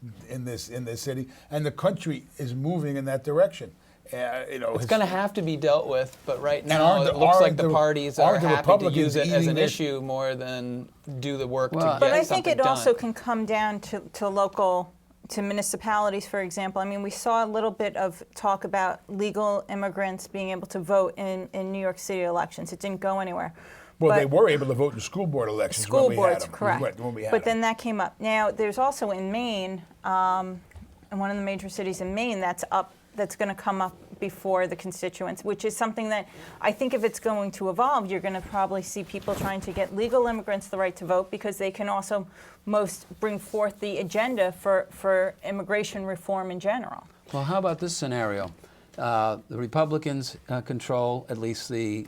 city, and the country is moving in that direction. It's going to have to be dealt with, but right now it looks like the parties are happy to use it as an issue more than do the work to get something done. But I think it also can come down to municipalities, for example. I mean, we saw a little bit of talk about legal immigrants being able to vote in New York City elections. It didn't go anywhere. Well, they were able to vote in school board elections. School boards, correct. But then that came up. Now, there's also in Maine, in one of the major cities in Maine, that's going to come up before the constituents, which is something that I think if it's going to evolve, you're going to probably see people trying to get legal immigrants the right to vote because they can also most bring forth the agenda for immigration reform in general. Well, how about this scenario? The Republicans control at least the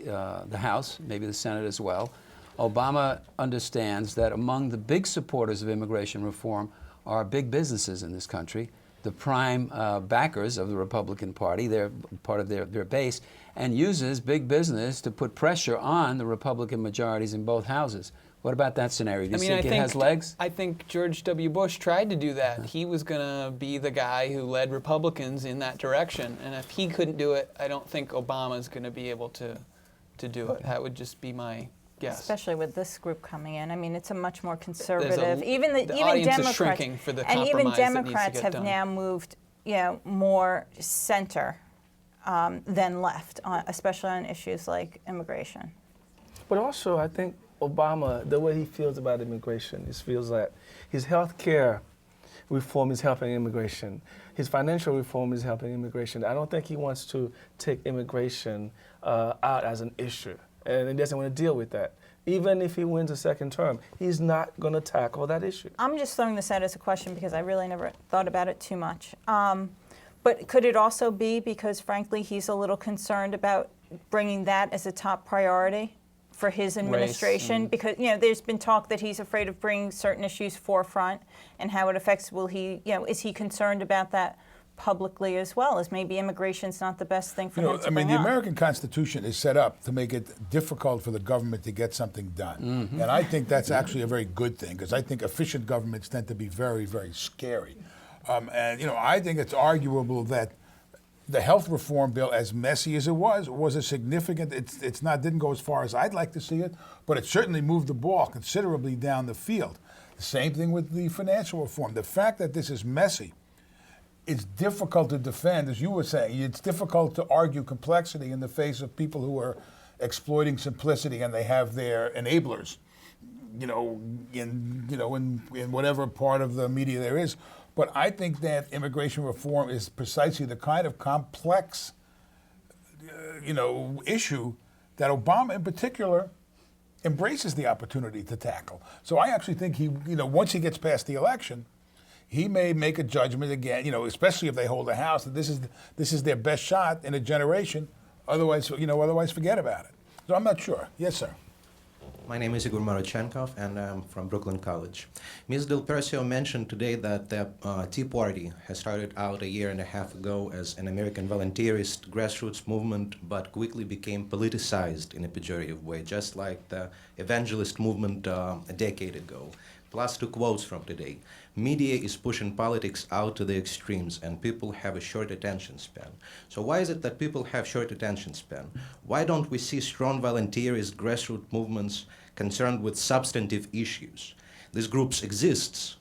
House, maybe the Senate as well. Obama understands that among the big supporters of immigration reform are big businesses in this country, the prime backers of the Republican Party. They're part of their base, and uses big business to put pressure on the Republican majorities in both houses. What about that scenario? Do you think it has legs? I think George W. Bush tried to do that. He was going to be the guy who led Republicans in that direction, and if he couldn't do it, I don't think Obama's going to be able to do it. That would just be my guess. Especially with this group coming in. I mean, it's a much more conservative. Even Democrats is shrinking for the and even compromise that needs to Democrats get have done. now moved, more center than left, especially on issues like immigration. But also, I think Obama, the way he feels about immigration, he feels that his health care reform is helping immigration. His financial reform is helping immigration. I don't think he wants to take immigration out as an issue. And he doesn't want to deal with that. even if he wins a second term, he's not going to tackle that issue. I'm just throwing this out as a question because I really never thought about it too much. But could it also be because, frankly, he's a little concerned about bringing that as a top priority for his administration? Because, you know, there's been talk that he's afraid of bringing certain issues forefront and how it affects, is he concerned about that publicly as well, as maybe immigration's not the best thing for him to bring the up? American Constitution is set up to make it difficult for the government to get something done. And I think that's actually a very good thing, because I think efficient governments tend to be very, very scary. I think it's arguable that the health reform bill, as messy as it was a significant, didn't go as far as I'd like to see it, but it certainly moved the ball considerably down the field. The same thing with the financial reform. The fact that this is messy, it's difficult to defend, as you were saying. It's difficult to argue complexity in the face of people who are exploiting simplicity, and they have their enablers, in whatever part of the media there is. But I think that immigration reform is precisely the kind of complex, issue that Obama, in particular, embraces the opportunity to tackle. So I actually think once he gets past the election, he may make a judgment again, especially if they hold a House, that this is their best shot in a generation. Otherwise forget about it. So I'm not sure. Yes, sir. My name is Igor Marochenkov, and I'm from Brooklyn College. Ms. Del Percio mentioned today that the Tea Party has started out a year and a half ago as an American volunteerist grassroots movement, but quickly became politicized in a pejorative way, just like the evangelist movement a decade ago. Plus, two quotes from today. Media is pushing politics out to the extremes, and people have a short attention span. So why is it that people have short attention span? Why don't we see strong volunteerist grassroots movements concerned with substantive issues? These groups exist,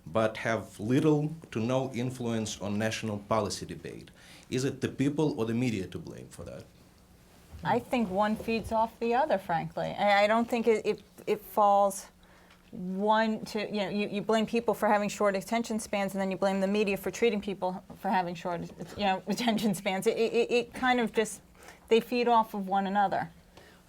but have little to no influence on national policy debate. Is it the people or the media to blame for that? I think one feeds off the other, frankly. I don't think it falls one to, you blame people for having short attention spans, and then you blame the media for treating people for having short, attention spans. It kind of just, they feed off of one another.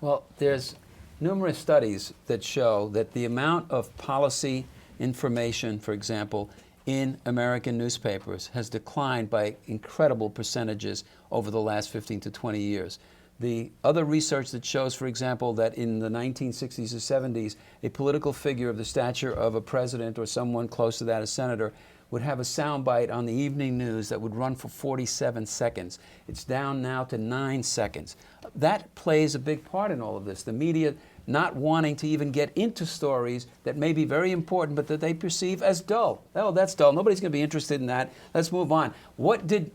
Well, there's numerous studies that show that the amount of policy information, for example, in American newspapers has declined by incredible percentages over the last 15 to 20 years. The other research that shows, for example, that in the 1960s or 70s, a political figure of the stature of a president or someone close to that, a senator, would have a soundbite on the evening news that would run for 47 seconds. It's down now to 9 seconds. That plays a big part in all of this. The media not wanting to even get into stories that may be very important, but that they perceive as dull. Oh, that's dull. Nobody's going to be interested in that. Let's move on. What did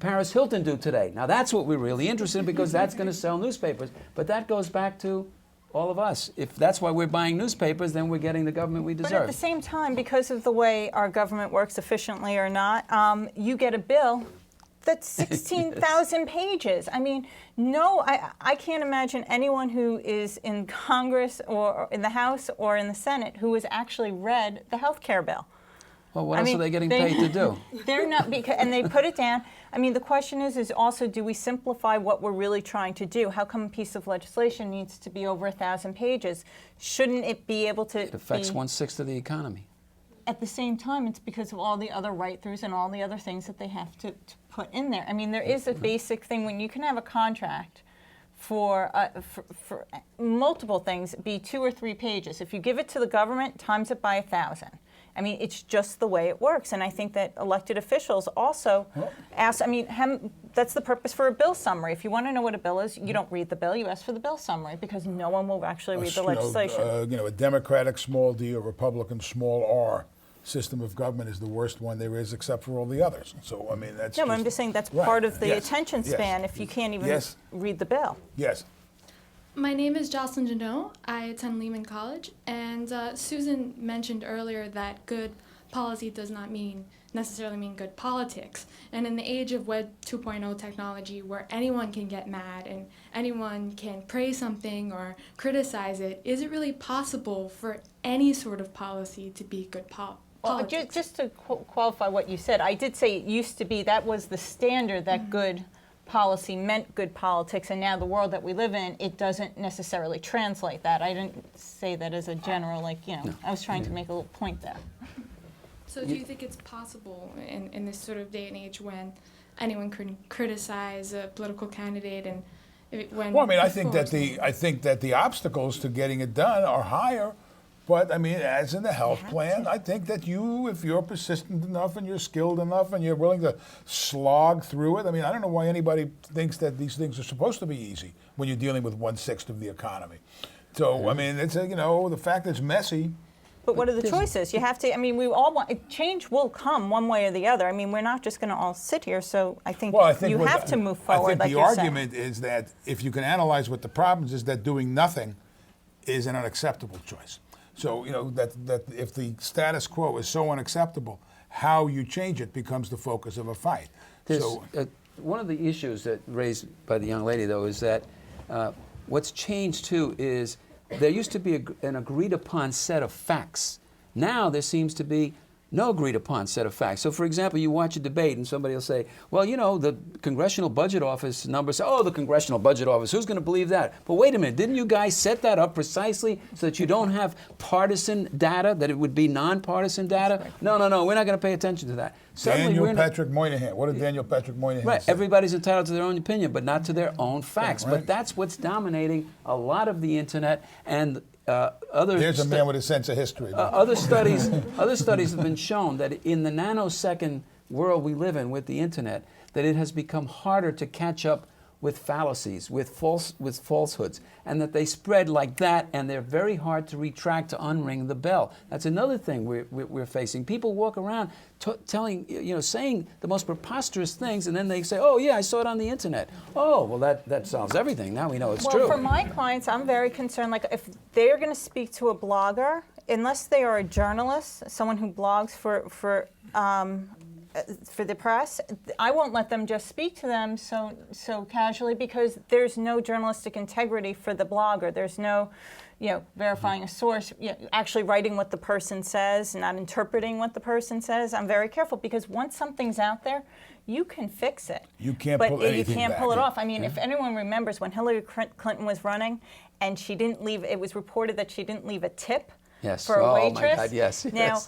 Paris Hilton do today? Now that's what we're really interested in, because that's going to sell newspapers. But that goes back to all of us. If that's why we're buying newspapers, then we're getting the government we deserve. But at the same time, because of the way our government works, efficiently or not, you get a bill that's 16,000 pages. I mean, no, I can't imagine anyone who is in Congress or in the House or in the Senate who has actually read the health care bill. Well, what else are they getting paid to do? They're not, and they put it down. I mean, the question is also, do we simplify what we're really trying to do? How come a piece of legislation needs to be over 1,000 pages? Shouldn't it be able to It affects 1/6 of the economy. At the same time, it's because of all the other write-throughs and all the other things that they have to put in there. I mean, there is a basic thing when you can have a contract for multiple things be 2 or 3 pages. If you give it to the government, times it by 1,000. I mean, it's just the way it works. And I think that elected officials also ask, that's the purpose for a bill summary. If you want to know what a bill is, you don't read the bill, you ask for the bill summary, because no one will actually read the legislation. A Democratic small d or Republican small r system of government is the worst one there is, except for all the others. So, I mean, that's I'm just saying that's part of the attention span if you can't even read the bill. Yes. My name is Jocelyn Janot. I attend Lehman College, and Susan mentioned earlier that good policy does not necessarily mean good politics. And in the age of Web 2.0 technology, where anyone can get mad and anyone can praise something or criticize it, is it really possible for any sort of policy to be good politics? Well, just to qualify what you said, I did say it used to be, that was the standard, that good policy meant good politics, and now the world that we live in, it doesn't necessarily translate that. I didn't say that as a general, like, you know, I was trying to make a little point there. So do you think it's possible in this sort of day and age when anyone can criticize a political candidate and when Well, I mean, I think that the obstacles to getting it done are higher. But I mean, as in the health plan, I think that if you're persistent enough and you're skilled enough and you're willing to slog through it, I mean, I don't know why anybody thinks that these things are supposed to be easy when you're dealing with 1/6 of the economy. So I mean, it's the fact that it's messy. But what are the choices? You have to, I mean, we all want, change will come one way or the other. I mean, we're not just going to all sit here, so I think you have to move forward, like I think the argument is that if you can analyze what the problems is, that doing nothing is an unacceptable choice. So, that if the status quo is so unacceptable, how you change it becomes the focus of a fight. One of the issues that raised by the young lady, though, is that what's changed, too, is there used to be an agreed-upon set of facts. Now there seems to be no agreed-upon set of facts. So, for example, you watch a debate and somebody will say, well, the Congressional Budget Office numbers, the Congressional Budget Office, who's going to believe that? But wait a minute, didn't you guys set that up precisely so that you don't have partisan data, that it would be nonpartisan data? No, we're not going to pay attention to that. Daniel Patrick Moynihan. What did Daniel Patrick Moynihan say? Everybody's entitled to their own opinion, but not to their own facts. Right. But that's what's dominating a lot of the internet and There's a man with a sense of history. Other studies have been shown that in the nanosecond world we live in with the internet, that it has become harder to catch up with fallacies, with falsehoods, and that they spread like that, and they're very hard to retract, to unring the bell. That's another thing we're facing. People walk around telling, saying the most preposterous things, and then they say, "Oh yeah, I saw it on the internet." Oh, well, that solves everything. Now we know it's true. Well, for my clients, I'm very concerned. Like, if they're going to speak to a blogger, unless they are a journalist, someone who blogs for the press, I won't let them just speak to them so casually, because there's no journalistic integrity for the blogger. There's no, verifying a source, actually writing what the person says, not interpreting what the person says. I'm very careful, because once something's out there, you can fix it. You can't pull anything But you can't back. pull it off. I mean, if anyone remembers when Hillary Clinton was running, and she didn't leave, it was reported that she didn't leave a tip for a waitress. Oh my God, yes. Now,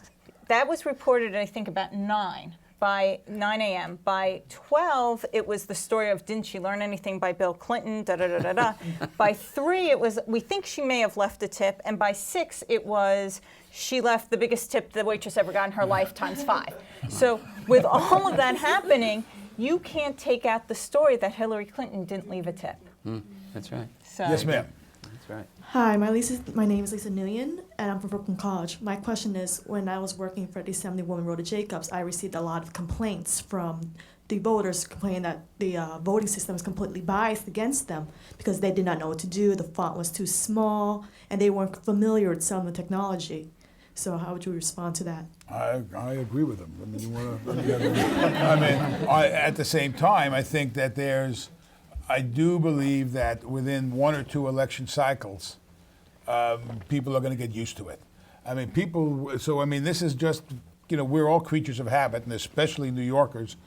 that was reported, I think, about 9 a.m. By 12, it was the story of, didn't she learn anything by Bill Clinton, da-da-da-da-da. By 3, it was, we think she may have left a tip. And by 6, it was, she left the biggest tip the waitress ever got in her life times 5. So with all of that happening, you can't take out the story that Hillary Clinton didn't leave a tip. That's right. So, Yes, ma'am. That's right. Hi, my name is Lisa Nguyen, and I'm from Brooklyn College. My question is, when I was working for the Assemblywoman Rhoda Jacobs, I received a lot of complaints from the voters complaining that the voting system is completely biased against them because they did not know what to do, the font was too small, and they weren't familiar with some of the technology. So how would you respond to that? I agree with them. I mean, at the same time, I think that I do believe that within 1 or 2 election cycles, people are going to get used to it. I mean, this is just, we're all creatures of habit, and especially New Yorkers.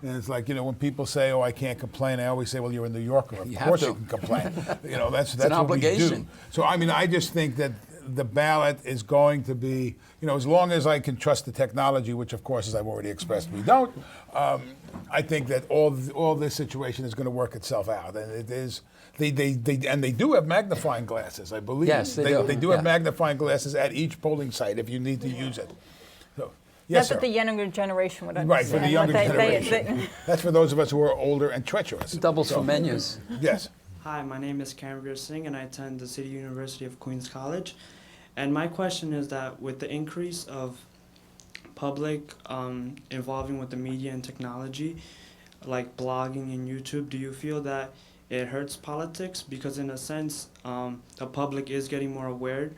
And it's like, when people say, "Oh, I can't complain," I always say, "Well, you're a New Yorker. Of course you can complain." That's an obligation. What we do. So, I mean, I just think that the ballot is going to be, as long as I can trust the technology, which of course, as I've already expressed, we don't. I think that all this situation is going to work itself out, and it is. They do have magnifying glasses, I believe. Yes, they do. They do have magnifying glasses at each polling site if you need to use it. So, yes, not that sir. the younger generation would understand. Right, for the younger generation. That's for those of us who are older and treacherous. Doubles for menus. Yes. Hi, my name is Cameron Singh, and I attend the City University of Queens College. And my question is that with the increase of public involving with the media and technology, like blogging and YouTube, do you feel that it hurts politics? Because in a sense, the public is getting more aware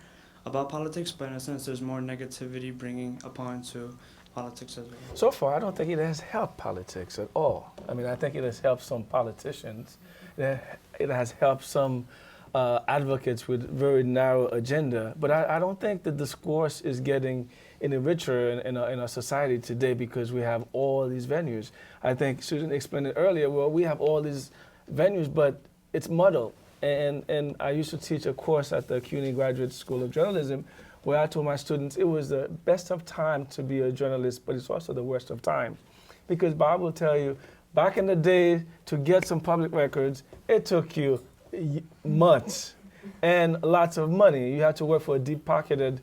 about politics, but in a sense, there's more negativity bringing upon to politics as well. So far, I don't think it has helped politics at all. I mean, I think it has helped some politicians. It has helped some advocates with very narrow agenda. But I don't think the discourse is getting any richer in our society today because we have all these venues. I think Susan explained it earlier. Well, we have all these venues, but it's muddled. And I used to teach a course at the CUNY Graduate School of Journalism where I told my students it was the best of time to be a journalist, but it's also the worst of time. Because Bob will tell you, back in the day, to get some public records, it took you months and lots of money. You had to work for a deep-pocketed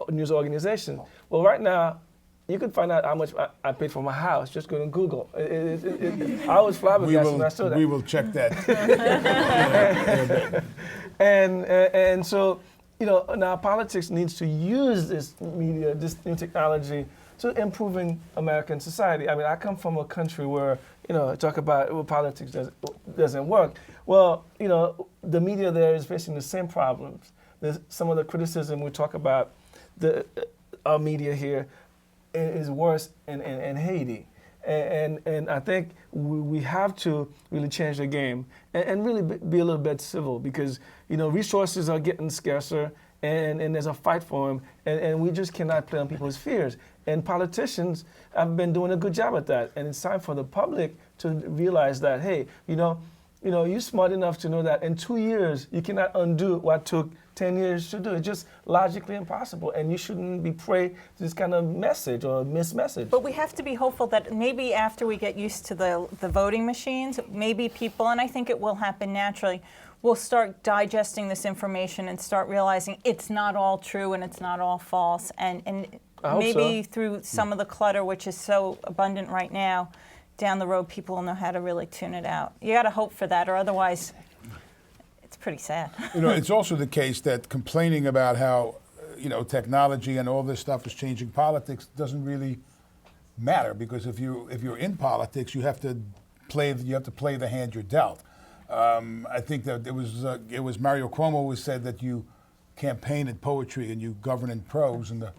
news organization. Well, right now, you can find out how much I paid for my house. Just go to Google. I was flabbergasted when I saw that. We will check that. and so, you know, now politics needs to use this media, this new technology, to improving American society. I mean, I come from a country where, you know, talk about politics doesn't work. Well, you know, the media there is facing the same problems. There's some of the criticism we talk about our media here is worse in Haiti. And I think we have to really change the game and really be a little bit civil because, you know, resources are getting scarcer and there's a fight for them and we just cannot play on people's fears. And politicians have been doing a good job at that. And it's time for the public to realize that, hey, you know, you're smart enough to know that in 2 years you cannot undo what took 10 years to do. It's just logically impossible, and you shouldn't be prey to this kind of message or mismessage. But we have to be hopeful that maybe after we get used to the voting machines, maybe people, and I think it will happen naturally, will start digesting this information and start realizing it's not all true and it's not all false. And maybe through some of the clutter, which is so abundant right now, down the road, people will know how to really tune it out. You got to hope for that, or otherwise, it's pretty sad. You know, it's also the case that complaining about how, you know, technology and all this stuff is changing politics doesn't really matter because if you're in politics, you have to play the hand you're dealt. I think that it was Mario Cuomo who said that you campaign in poetry and you govern in prose, and the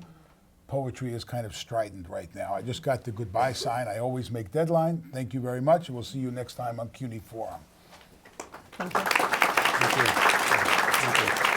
poetry is kind of strident right now. I just got the goodbye sign. I always make deadline. Thank you very much, and we'll see you next time on CUNY Forum. Thank you. Thank you. Thank you.